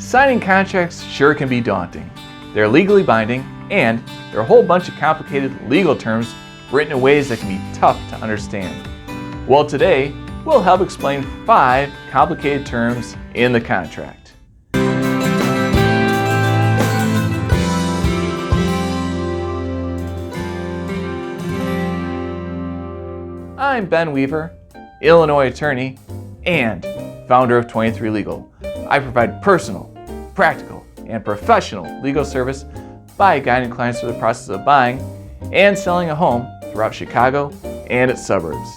Signing contracts sure can be daunting. They're legally binding, and there are a whole bunch of complicated legal terms written in ways that can be tough to understand. Well, today, we'll help explain 5 complicated terms in the contract. I'm Ben Weaver, Illinois attorney and founder of 23 Legal. I provide personal, practical, and professional legal service by guiding clients through the process of buying and selling a home throughout Chicago and its suburbs.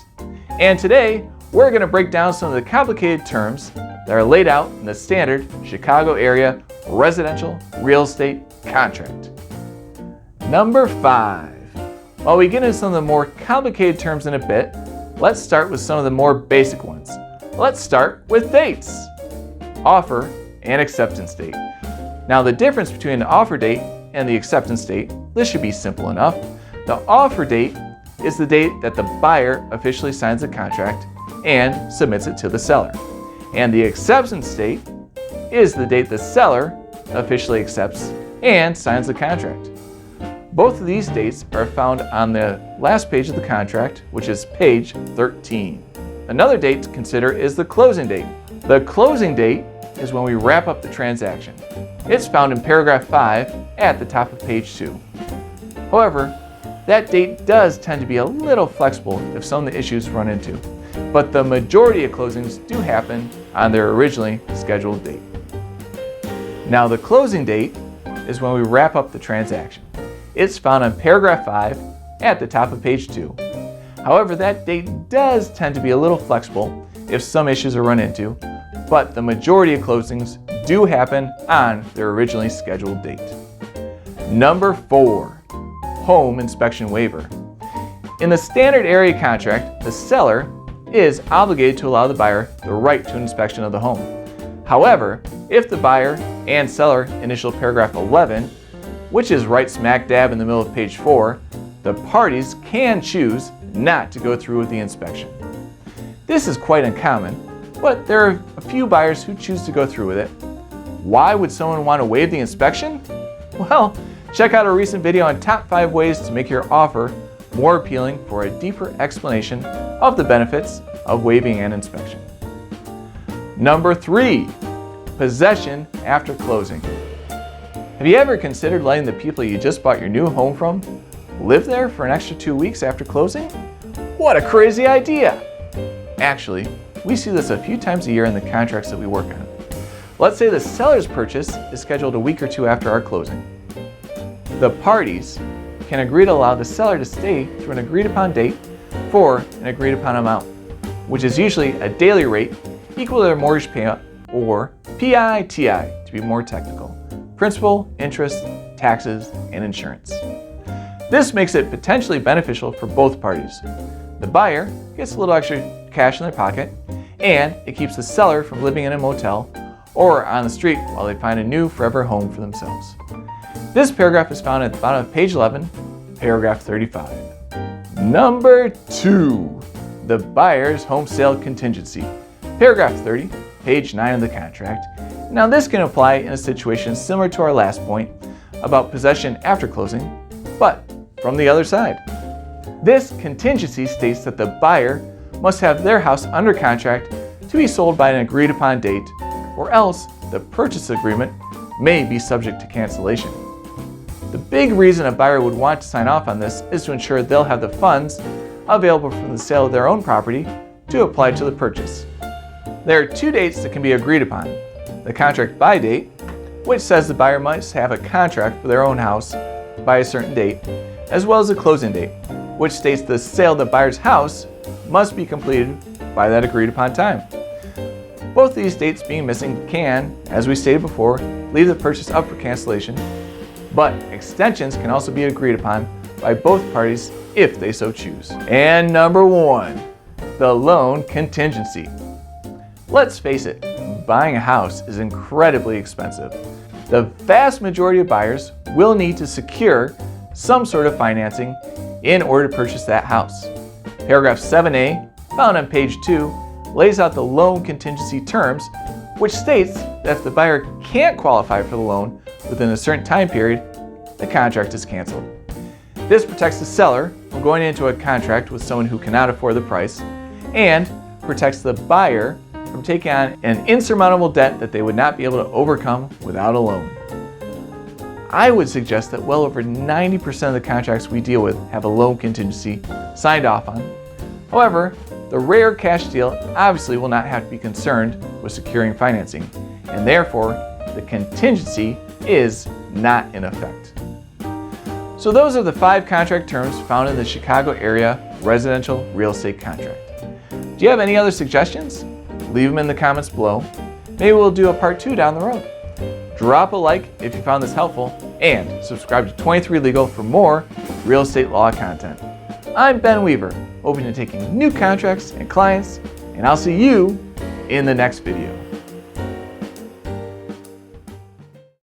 And today, we're going to break down some of the complicated terms that are laid out in the standard Chicago area residential real estate contract. Number 5. While we get into some of the more complicated terms in a bit, let's start with some of the more basic ones. Let's start with dates. Offer and acceptance date. Now, the difference between the offer date and the acceptance date, this should be simple enough. The offer date is the date that the buyer officially signs the contract and submits it to the seller. And the acceptance date is the date the seller officially accepts and signs the contract. Both of these dates are found on the last page of the contract, which is page 13. Another date to consider is the closing date. The closing date is when we wrap up the transaction. It's found in paragraph 5 at the top of page 2. However, that date does tend to be a little flexible if some of the issues run into, but the majority of closings do happen on their originally scheduled date. Now, the closing date is when we wrap up the transaction. It's found on paragraph 5 at the top of page 2. However, that date does tend to be a little flexible if some issues are run into, but the majority of closings do happen on their originally scheduled date. Number 4, home inspection waiver. In the standard area contract, the seller is obligated to allow the buyer the right to an inspection of the home. However, if the buyer and seller initial paragraph 11, which is right smack dab in the middle of page 4, the parties can choose not to go through with the inspection. This is quite uncommon, but there are a few buyers who choose to go through with it. Why would someone want to waive the inspection? Well, check out a recent video on top 5 ways to make your offer more appealing for a deeper explanation of the benefits of waiving an inspection. Number 3, possession after closing. Have you ever considered letting the people you just bought your new home from live there for an extra 2 weeks after closing? What a crazy idea! Actually, we see this a few times a year in the contracts that we work on. Let's say the seller's purchase is scheduled a week or 2 after our closing. The parties can agree to allow the seller to stay through an agreed upon date for an agreed upon amount, which is usually a daily rate equal to their mortgage payment, or PITI to be more technical. Principal, interest, taxes, and insurance. This makes it potentially beneficial for both parties. The buyer gets a little extra cash in their pocket, and it keeps the seller from living in a motel or on the street while they find a new forever home for themselves. This paragraph is found at the bottom of page 11, paragraph 35. Number 2, the buyer's home sale contingency. Paragraph 30, page 9 of the contract. Now, this can apply in a situation similar to our last point about possession after closing, but from the other side. This contingency states that the buyer must have their house under contract to be sold by an agreed upon date, or else the purchase agreement may be subject to cancellation. The big reason a buyer would want to sign off on this is to ensure they'll have the funds available from the sale of their own property to apply to the purchase. There are 2 dates that can be agreed upon. The contract by date, which says the buyer must have a contract for their own house by a certain date, as well as the closing date, which states the sale of the buyer's house must be completed by that agreed upon time. Both these dates being missing can, as we stated before, leave the purchase up for cancellation, but extensions can also be agreed upon by both parties if they so choose. And number 1, the loan contingency. Let's face it, buying a house is incredibly expensive. The vast majority of buyers will need to secure some sort of financing in order to purchase that house. Paragraph 7A, found on page 2, lays out the loan contingency terms, which states that that if the buyer can't qualify for the loan within a certain time period, the contract is canceled. This protects the seller from going into a contract with someone who cannot afford the price and protects the buyer from taking on an insurmountable debt that they would not be able to overcome without a loan. I would suggest that well over 90% of the contracts we deal with have a loan contingency signed off on. However, the rare cash deal obviously will not have to be concerned with securing financing, and therefore the contingency is not in effect. So those are the 5 contract terms found in the Chicago area residential real estate contract. Do you have any other suggestions? Leave them in the comments below. Maybe we'll do a part 2 down the road. Drop a like if you found this helpful, and subscribe to 23 Legal for more real estate law content. I'm Ben Weaver, open to taking new contracts and clients, and I'll see you in the next video.